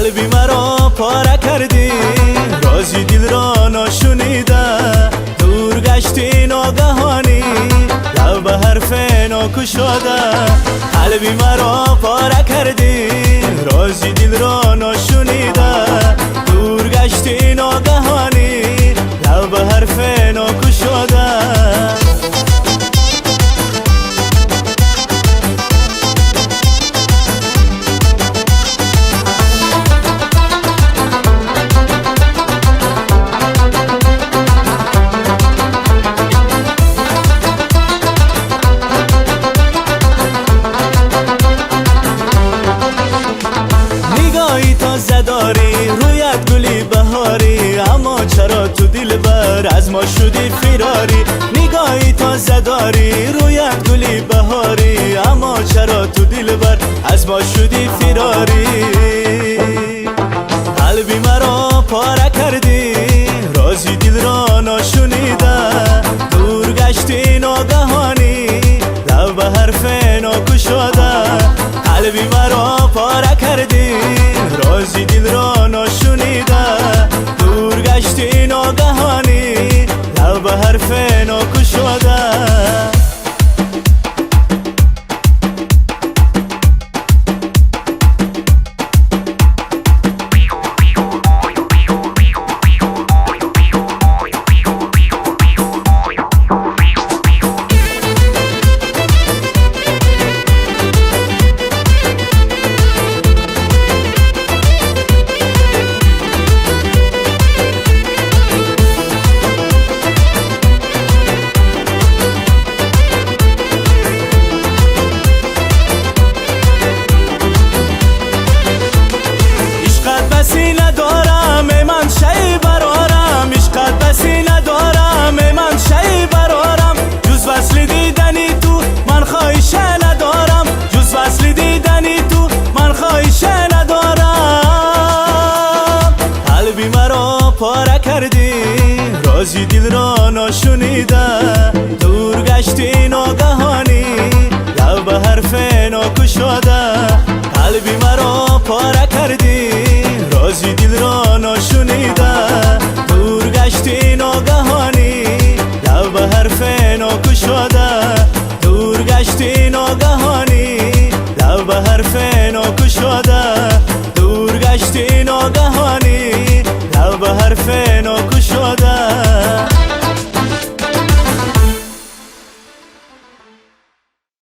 قلبی مرا پاره کردی، رازی دل را نشنیده، دور گشتی ناگهانی، لب به حرف ناگشاده. قلبی مرا پاره کردی، رازی دل را نشنیده، دور گشتی ناگهانی، لب به حرف ناگشاده. تازه داری رویت گلی بهاری، اما چرا تو دل بر از ما شدی فراری. نگاهی تازه داری رویت گلی بهاری، اما چرا تو دل بر از ما شدی فراری. قلبی مرا پاره کردی، رازی دل را نشنیده، دور گشتی ناگهانی، لب به حرف ناگشاده. قلبی مرا پاره کردی، رازی دل را نشنیده، دور گشتی ناگهانی، لب به حرف ناگشاده. بسی ندارم من شی برارم، عشقت بسی ندارم من شی برارم، جز وصل دیدنی تو من خواهش ندارم، جز وصل دیدنی تو من خواهش ندارم. قلبی مرا پاره کردی، رازی دل را نشنیده، دور گشتی ناگهانی، لب به حرف ناگشاده. قلبی مرا پاره